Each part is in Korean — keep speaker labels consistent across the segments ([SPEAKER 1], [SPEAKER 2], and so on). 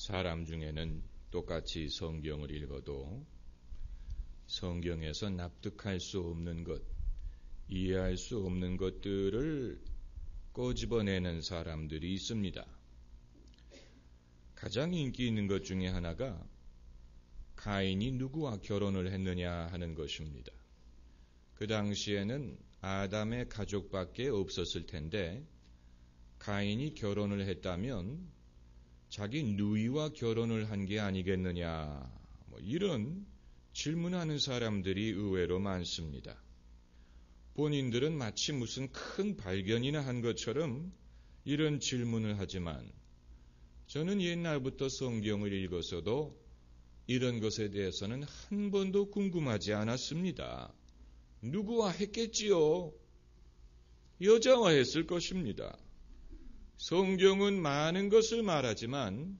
[SPEAKER 1] 사람 중에는 똑같이 성경을 읽어도 성경에서 납득할 수 없는 것, 이해할 수 없는 것들을 꼬집어내는 사람들이 있습니다. 가장 인기 있는 것 중에 하나가 가인이 누구와 결혼을 했느냐 하는 것입니다. 그 당시에는 아담의 가족밖에 없었을 텐데 가인이 결혼을 했다면 자기 누이와 결혼을 한 게 아니겠느냐, 이런 질문하는 사람들이 의외로 많습니다. 본인들은 마치 무슨 큰 발견이나 한 것처럼 이런 질문을 하지만 저는 옛날부터 성경을 읽어서도 이런 것에 대해서는 한 번도 궁금하지 않았습니다. 누구와 했겠지요? 여자와 했을 것입니다. 성경은 많은 것을 말하지만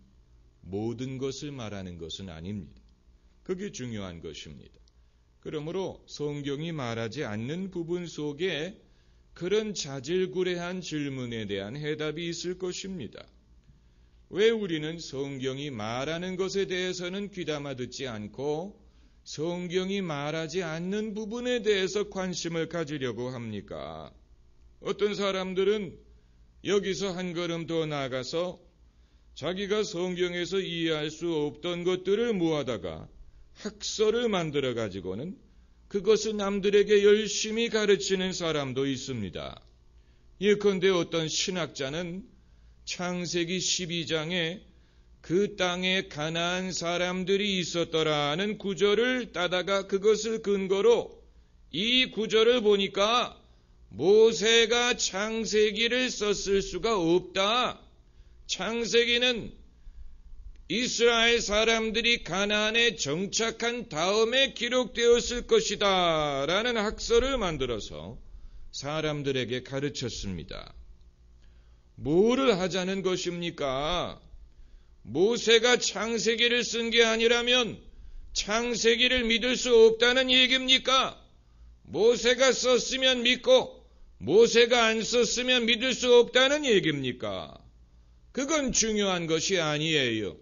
[SPEAKER 1] 모든 것을 말하는 것은 아닙니다. 그게 중요한 것입니다. 그러므로 성경이 말하지 않는 부분 속에 그런 자질구레한 질문에 대한 해답이 있을 것입니다. 왜 우리는 성경이 말하는 것에 대해서는 귀담아 듣지 않고 성경이 말하지 않는 부분에 대해서 관심을 가지려고 합니까? 어떤 사람들은 여기서 한 걸음 더 나아가서 자기가 성경에서 이해할 수 없던 것들을 모아다가 학설을 만들어 가지고는 그것을 남들에게 열심히 가르치는 사람도 있습니다. 예컨대 어떤 신학자는 창세기 12장에 그 땅에 가나안 사람들이 있었더라는 구절을 따다가 그것을 근거로 이 구절을 보니까 모세가 창세기를 썼을 수가 없다. 창세기는 이스라엘 사람들이 가나안에 정착한 다음에 기록되었을 것이다 라는 학설을 만들어서 사람들에게 가르쳤습니다. 뭐를 하자는 것입니까? 모세가 창세기를 쓴 게 아니라면 창세기를 믿을 수 없다는 얘기입니까? 모세가 썼으면 믿고 모세가 안 썼으면 믿을 수 없다는 얘기입니까? 그건 중요한 것이 아니에요.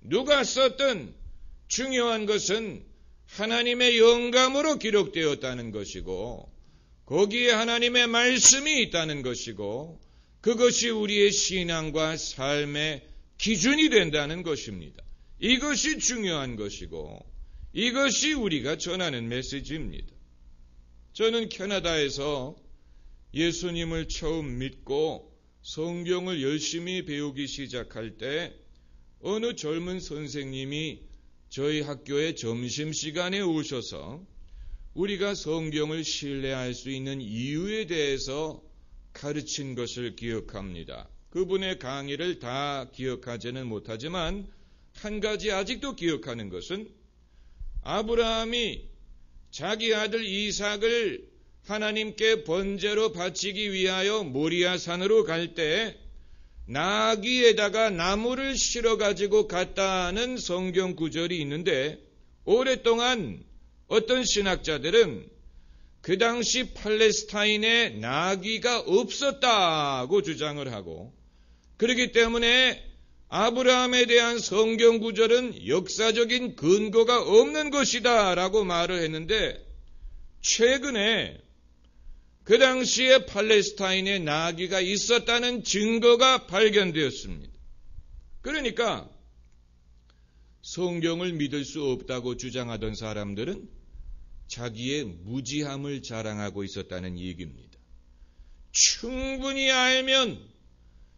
[SPEAKER 1] 누가 썼든 중요한 것은 하나님의 영감으로 기록되었다는 것이고 거기에 하나님의 말씀이 있다는 것이고 그것이 우리의 신앙과 삶의 기준이 된다는 것입니다. 이것이 중요한 것이고 이것이 우리가 전하는 메시지입니다. 저는 캐나다에서 예수님을 처음 믿고 성경을 열심히 배우기 시작할 때 어느 젊은 선생님이 저희 학교에 점심시간에 오셔서 우리가 성경을 신뢰할 수 있는 이유에 대해서 가르친 것을 기억합니다. 그분의 강의를 다 기억하지는 못하지만 한 가지 아직도 기억하는 것은 아브라함이 자기 아들 이삭을 하나님께 번제로 바치기 위하여 모리아산으로 갈 때 나귀에다가 나무를 실어가지고 갔다는 성경 구절이 있는데 오랫동안 어떤 신학자들은 그 당시 팔레스타인에 나귀가 없었다고 주장을 하고 그렇기 때문에 아브라함에 대한 성경 구절은 역사적인 근거가 없는 것이다 라고 말을 했는데 최근에 그 당시에 팔레스타인에 나귀가 있었다는 증거가 발견되었습니다. 그러니까 성경을 믿을 수 없다고 주장하던 사람들은 자기의 무지함을 자랑하고 있었다는 얘기입니다. 충분히 알면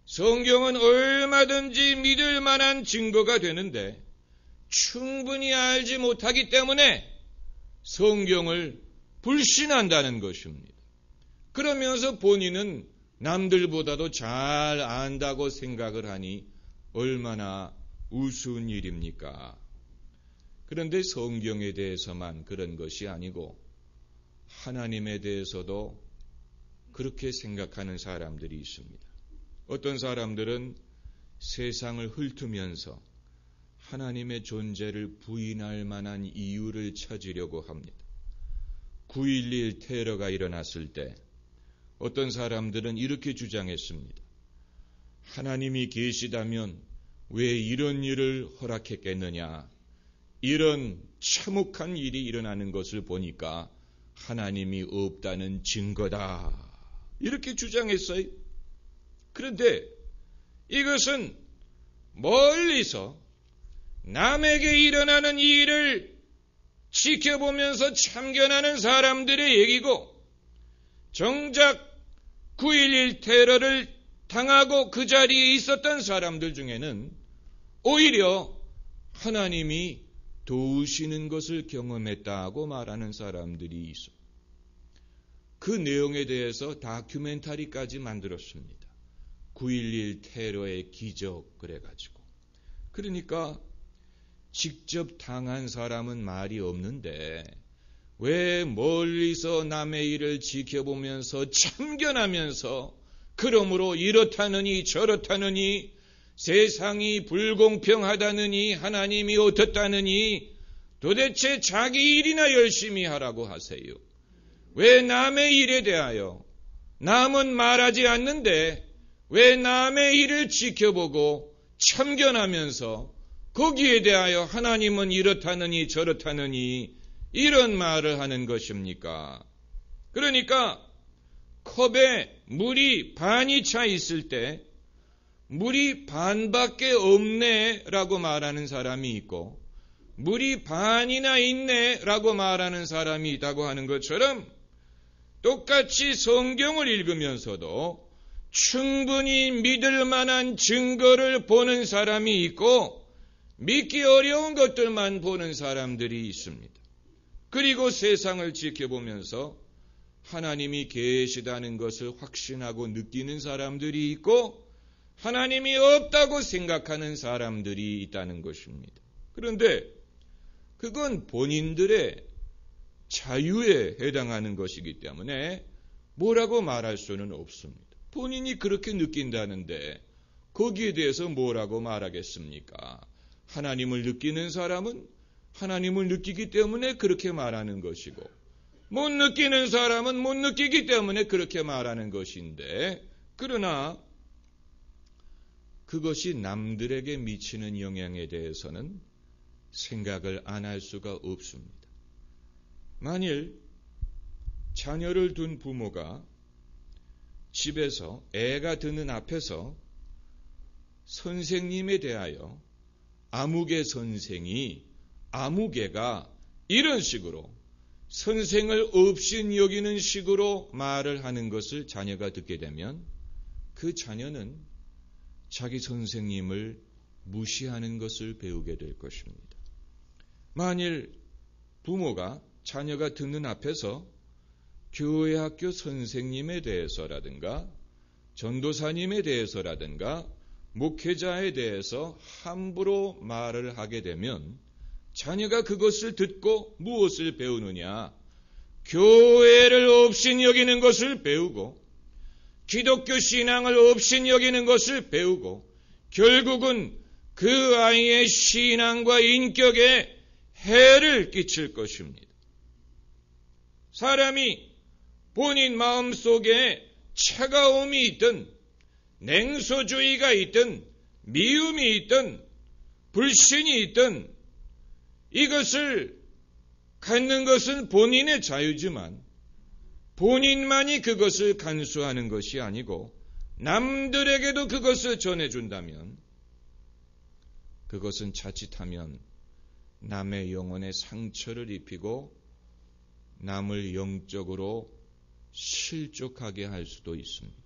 [SPEAKER 1] 성경은 얼마든지 믿을 만한 증거가 되는데 충분히 알지 못하기 때문에 성경을 불신한다는 것입니다. 그러면서 본인은 남들보다도 잘 안다고 생각을 하니 얼마나 우스운 일입니까? 그런데 성경에 대해서만 그런 것이 아니고 하나님에 대해서도 그렇게 생각하는 사람들이 있습니다. 어떤 사람들은 세상을 훑으면서 하나님의 존재를 부인할 만한 이유를 찾으려고 합니다. 9.11 테러가 일어났을 때 어떤 사람들은 이렇게 주장했습니다. 하나님이 계시다면 왜 이런 일을 허락했겠느냐? 이런 참혹한 일이 일어나는 것을 보니까 하나님이 없다는 증거다. 이렇게 주장했어요. 그런데 이것은 멀리서 남에게 일어나는 이 일을 지켜보면서 참견하는 사람들의 얘기고, 정작 9.11 테러를 당하고 그 자리에 있었던 사람들 중에는 오히려 하나님이 도우시는 것을 경험했다고 말하는 사람들이 있어. 그 내용에 대해서 다큐멘터리까지 만들었습니다. 9.11 테러의 기적 그래가지고. 그러니까 직접 당한 사람은 말이 없는데 왜 멀리서 남의 일을 지켜보면서 참견하면서 그러므로 이렇다느니 저렇다느니 세상이 불공평하다느니 하나님이 어떻다느니 도대체 자기 일이나 열심히 하라고 하세요. 왜 남의 일에 대하여 남은 말하지 않는데 왜 남의 일을 지켜보고 참견하면서 거기에 대하여 하나님은 이렇다느니 저렇다느니 이런 말을 하는 것입니까? 그러니까 컵에 물이 반이 차 있을 때 물이 반밖에 없네 라고 말하는 사람이 있고 물이 반이나 있네 라고 말하는 사람이 있다고 하는 것처럼 똑같이 성경을 읽으면서도 충분히 믿을 만한 증거를 보는 사람이 있고 믿기 어려운 것들만 보는 사람들이 있습니다. 그리고 세상을 지켜보면서 하나님이 계시다는 것을 확신하고 느끼는 사람들이 있고 하나님이 없다고 생각하는 사람들이 있다는 것입니다. 그런데 그건 본인들의 자유에 해당하는 것이기 때문에 뭐라고 말할 수는 없습니다. 본인이 그렇게 느낀다는데 거기에 대해서 뭐라고 말하겠습니까? 하나님을 느끼는 사람은 하나님을 느끼기 때문에 그렇게 말하는 것이고 못 느끼는 사람은 못 느끼기 때문에 그렇게 말하는 것인데, 그러나 그것이 남들에게 미치는 영향에 대해서는 생각을 안 할 수가 없습니다. 만일 자녀를 둔 부모가 집에서 애가 드는 앞에서 선생님에 대하여 아무개 선생이 아무개가 이런 식으로 선생을 업신 여기는 식으로 말을 하는 것을 자녀가 듣게 되면 그 자녀는 자기 선생님을 무시하는 것을 배우게 될 것입니다. 만일 부모가 자녀가 듣는 앞에서 교회 학교 선생님에 대해서라든가 전도사님에 대해서라든가 목회자에 대해서 함부로 말을 하게 되면 자녀가 그것을 듣고 무엇을 배우느냐? 교회를 업신 여기는 것을 배우고 기독교 신앙을 업신 여기는 것을 배우고 결국은 그 아이의 신앙과 인격에 해를 끼칠 것입니다. 사람이 본인 마음속에 차가움이 있든 냉소주의가 있든 미움이 있든 불신이 있든 이것을 갖는 것은 본인의 자유지만 본인만이 그것을 간수하는 것이 아니고 남들에게도 그것을 전해준다면 그것은 자칫하면 남의 영혼에 상처를 입히고 남을 영적으로 실족하게 할 수도 있습니다.